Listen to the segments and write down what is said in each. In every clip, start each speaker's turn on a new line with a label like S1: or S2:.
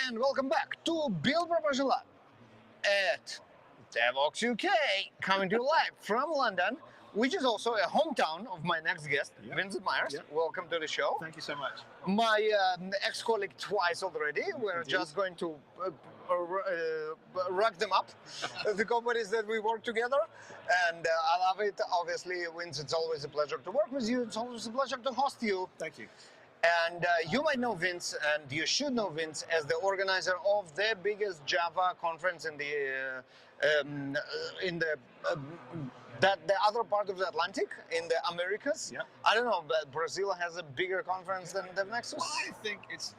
S1: and welcome back to Build Propulsion Lab at Devoxx UK, coming to you live from London, which is also a hometown of my next guest, Vincent Mayers. Welcome to the show.
S2: Thank you so much.
S1: My ex-colleague twice already. We're just going to rack them up, the companies that we work together. And I love it. Obviously, Vince, it's always a pleasure to work with you. It's always a pleasure to host you.
S2: Thank you.
S1: And you might know Vince, and you should know Vince as the organizer of the biggest Java conference in the other part of the Atlantic, in the Americas.
S2: Yep.
S1: I don't know, but Brazil has a bigger conference than Nexus.
S2: I think it's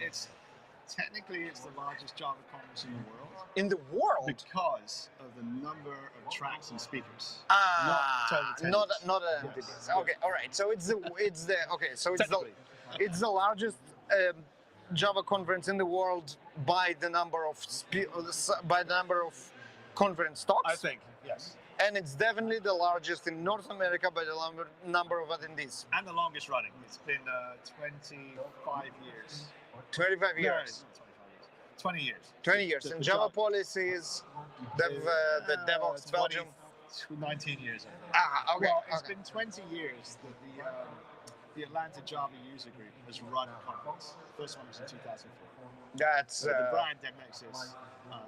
S2: technically it's the largest Java conference in the world.
S1: In the world?
S2: Because of the number of tracks and speakers.
S1: Not entities. Okay, all right. So it's the largest Java conference in the world by the number of conference talks.
S2: I think yes.
S1: And it's definitely the largest in North America by the number of attendees.
S2: And the longest running. It's been 25 years.
S1: 25 years.
S2: No, 20 years.
S1: 20 years. And Java policies, the Devoxx Belgium.
S2: 19 years.
S1: Okay.
S2: Well, it's been 20 years that the Atlanta Java User Group has run a conference. The first one was in 2004.
S1: That's
S2: the brand Nexus,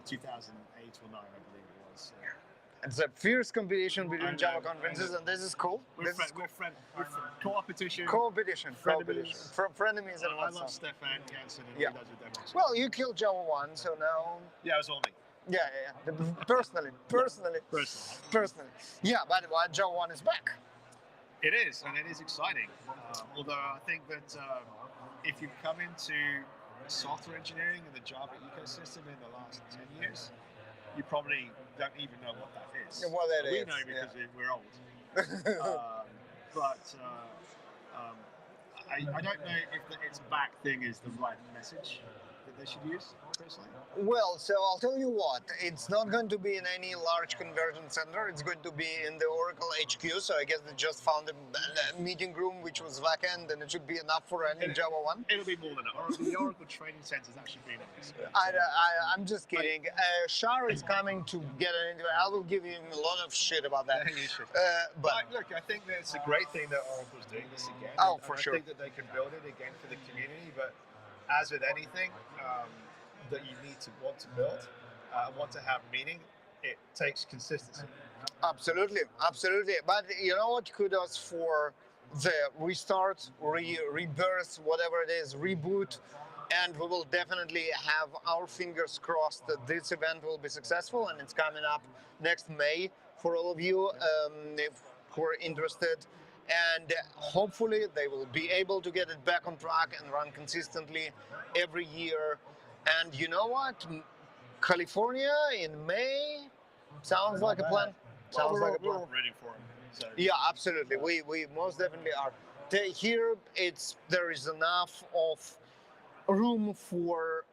S2: 2008 or 9, I believe it was.
S1: It's a fierce competition between Java conferences, and this is cool.
S2: We're friends. Co-opetition.
S1: Co-opetition.
S2: Frenemies.
S1: Frenemies and
S2: I love Stefan Jansen and
S1: yeah.
S2: he does with Devoxx.
S1: Well, you killed Java 1, so now...
S2: Yeah, it was all me.
S1: Yeah. Personally. Yeah, but Java 1 is back.
S2: It is, and it is exciting. Although I think that if you come into software engineering and the Java ecosystem in the last 10 years, you probably don't even know what that is.
S1: Well,
S2: we know because we're old. I don't know if the "it's back" thing is the right message that they should use, personally.
S1: Well, so I'll tell you what, it's not going to be in any large conversion center. It's going to be in the Oracle HQ, so I guess they just found a meeting room which was vacant, and it should be enough for any Java 1.
S2: It'll be more than that. The Oracle Training Center is actually being on this.
S1: I'm just kidding. Shar is coming to get an interview. I will give him a lot of shit about that.
S2: Yeah, you should.
S1: But
S2: look, I think that it's a great thing that Oracle's doing this again.
S1: Oh, for sure.
S2: I think that they can build it again for the community, but as with anything that you need to want to build, want to have meaning, it takes consistency.
S1: Absolutely. But you know what? Kudos for the restart, rebirth, whatever it is, reboot, and we will definitely have our fingers crossed that this event will be successful, and it's coming up next May for all of you who are interested. And hopefully they will be able to get it back on track and run consistently every year. And you know what? California in May sounds like a plan.
S2: We're all ready for it. So.
S1: Yeah, absolutely. We most definitely are. Here, there is enough of room for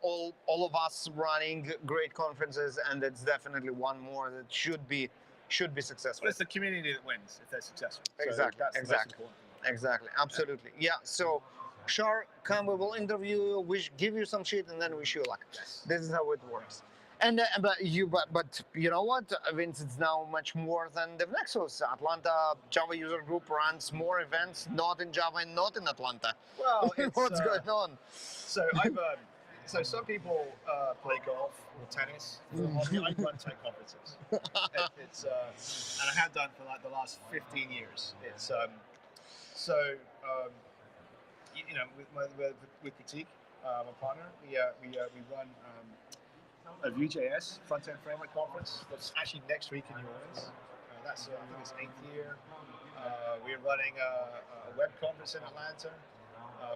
S1: all of us running great conferences, and it's definitely one more that should be successful.
S2: But it's the community that wins if they're successful.
S1: Exactly. Absolutely. Yeah. So, Shar, come. We will interview you. Give you some shit, and then wish you luck.
S2: Yes.
S1: This is how it works. And but you know what, Vince? It's now much more than the Nexus. Atlanta Java User Group runs more events, not in Java and not in Atlanta.
S2: Well,
S1: what's going on?
S2: So So some people play golf or tennis. I run tech conferences. And I have done for like the last 15 years. It's with Pratik, my partner, we run a Vue.js front-end framework conference that's actually next week in New Orleans. I think it's 8th year. We're running a web conference in Atlanta.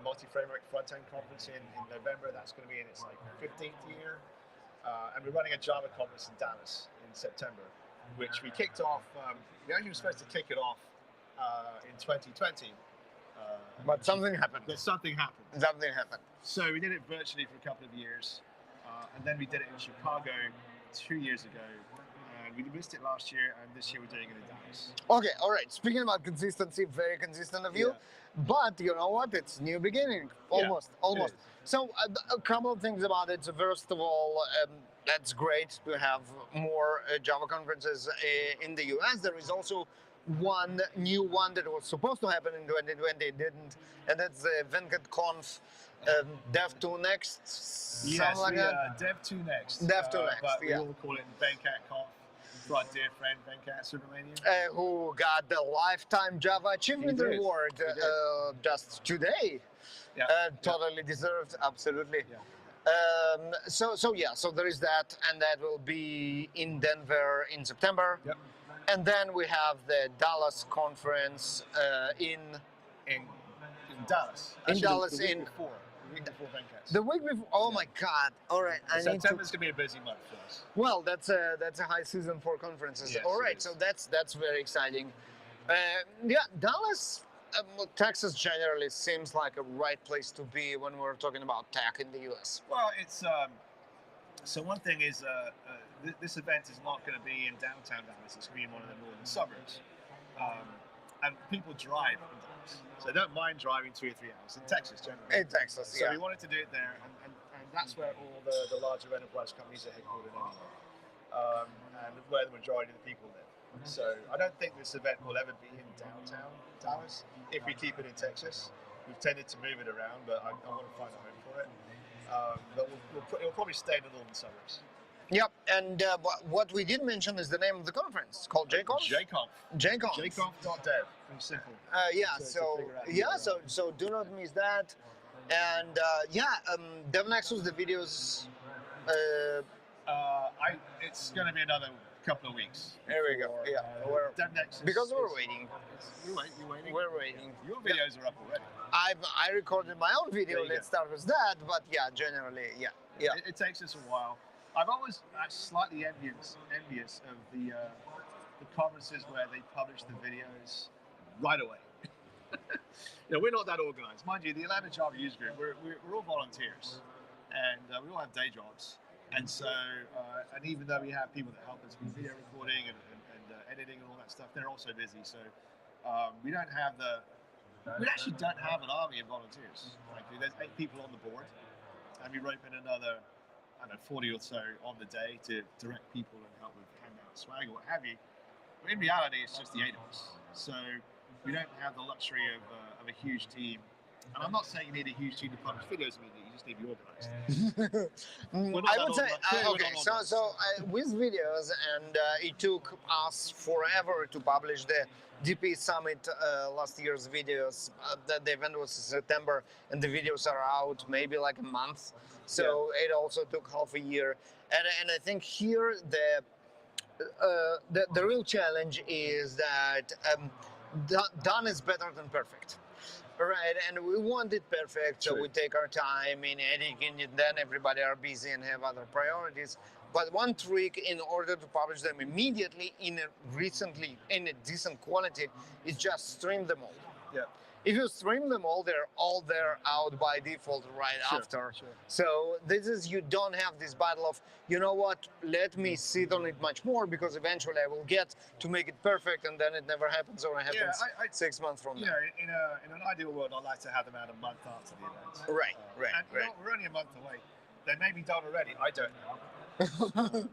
S2: Multi-framework front-end conference in November. That's going to be in its 15th year. And we're running a Java conference in Dallas in September, which we kicked off. We actually were supposed to kick it off in 2020.
S1: But something happened.
S2: Something happened. So we did it virtually for a couple of years. And then we did it in Chicago 2 years ago. And We missed it last year, and this year we're doing it in Dallas.
S1: Okay, all right. Speaking about consistency, very consistent of you.
S2: Yeah.
S1: But you know what? It's new beginning. Almost,
S2: it
S1: almost.
S2: is.
S1: So a couple of things about it. So first of all, that's great to have more Java conferences in the US. There is also one new one that was supposed to happen in 2020, didn't, and that's the VenkatConf Dev2 Next.
S2: Yes,
S1: something like that.
S2: Dev2 Next.
S1: Dev2 Next,
S2: But we
S1: yeah.
S2: all call it VenkatConf for our dear friend Venkat Subramanian.
S1: Who got the Lifetime Java Achievement
S2: He did.
S1: Award
S2: He did.
S1: just today.
S2: Yeah.
S1: Totally deserved, absolutely.
S2: Yeah.
S1: So there is that, and that will be in Denver in September.
S2: Yep.
S1: And then we have the Dallas conference in
S2: In Dallas.
S1: In
S2: Actually,
S1: Dallas,
S2: the week
S1: in-
S2: before. The week before Venkat's.
S1: the week before. Oh my God! All right, I need to.
S2: September's gonna be a busy month for us.
S1: Well, that's a high season for conferences.
S2: Yes,
S1: All
S2: it
S1: right,
S2: is.
S1: so that's very exciting. Yeah, Dallas, Texas generally seems like a right place to be when we're talking about tech in the U.S.
S2: Well, it's so one thing is this event is not going to be in downtown Dallas. It's going to be in one of the northern suburbs, and people drive in Dallas, so they don't mind driving 2 or 3 hours in Texas generally.
S1: In Texas,
S2: So
S1: yeah.
S2: we wanted to do it there, and that's where all the larger enterprise companies are headquartered anyway, and where the majority of the people live. So I don't think this event will ever be in downtown Dallas. If we keep it in Texas, we've tended to move it around, but I want to find a home for it. But it'll probably stay in the northern suburbs.
S1: Yep, and what we did mention is the name of the conference. It's called JConf.
S2: JConf.
S1: JConf.
S2: JConf.dev. Very simple.
S1: Yeah,
S2: to
S1: so
S2: figure out the
S1: yeah,
S2: URL.
S1: so do not miss that. And DevNexus, the videos.
S2: It's going to be another couple of weeks.
S1: There we go. Yeah, we're,
S2: DevNexus
S1: because we're
S2: is-
S1: waiting.
S2: You're waiting.
S1: We're waiting.
S2: Your videos are up already.
S1: I recorded my own video.
S2: There you
S1: Let's
S2: go.
S1: start with that. But yeah, generally, yeah.
S2: It takes us a while. I'm always slightly envious of the conferences where they publish the videos right away. We're not that organized. Mind you, the Atlanta Java User Group, we're all volunteers, and we all have day jobs. And so, and even though we have people that help us with video recording and editing and all that stuff, they're also busy. So we actually don't have an army of volunteers. Frankly, there's 8 people on the board, and we rope in another, I don't know, 40 or so on the day to direct people and help with handout swag or what have you. But in reality, it's just the 8 of us. So we don't have the luxury of a huge team. And I'm not saying you need a huge team to publish videos immediately. You just need to be organized.
S1: I would say okay.
S2: So
S1: So with videos, and it took us forever to publish the DP Summit last year's videos. The event was in September, and the videos are out maybe like a month. So it also took half a year. And I think here the real challenge is that done is better than perfect. Right, and we want it perfect, so
S2: True.
S1: we take our time in editing it, then everybody are busy and have other priorities. But one trick in order to publish them immediately in a decent quality is just stream them all.
S2: Yeah.
S1: If you stream them all, they're all there out by default right
S2: Sure,
S1: after.
S2: sure.
S1: So this is, you don't have this battle of, you know what, let me sit on it much more because eventually I will get to make it perfect, and then it never happens, or it happens
S2: I
S1: 6 months from
S2: You
S1: now.
S2: know, in an ideal world, I'd like to have them out a month after the event.
S1: Right, right,
S2: And you know,
S1: right.
S2: we're only a month away. They may be done already. I don't know.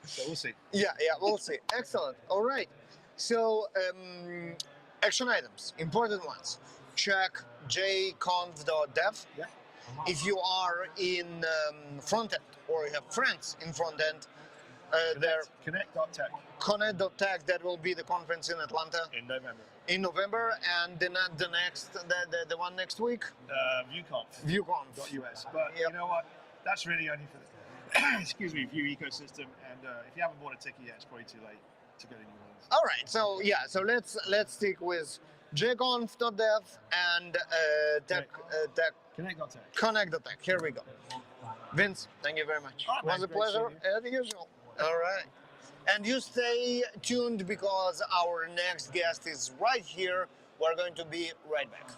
S2: So we'll see.
S1: Yeah, we'll see. Excellent. All right. So, action items, important ones. Check jconf.dev.
S2: Yeah.
S1: If you are in front end or you have friends in front end, there
S2: Connect.tech
S1: connect.tech, that will be the conference in Atlanta
S2: in November.
S1: in November, and then the one next week,
S2: ViewConf.
S1: ViewConf.
S2: But
S1: Yep.
S2: you know what? That's really only for the excuse me, View ecosystem. And if you haven't bought a ticket yet, it's probably too late to go to New Orleans.
S1: All right, so yeah, so let's stick with jconf.dev and tech,
S2: Connect.tech.
S1: connect.tech. Here we go. Vince, thank you very much.
S2: All right,
S1: It was
S2: man,
S1: a
S2: great
S1: pleasure,
S2: seeing
S1: as usual. All right. And you stay tuned because our next guest is right here. We're going to be right back.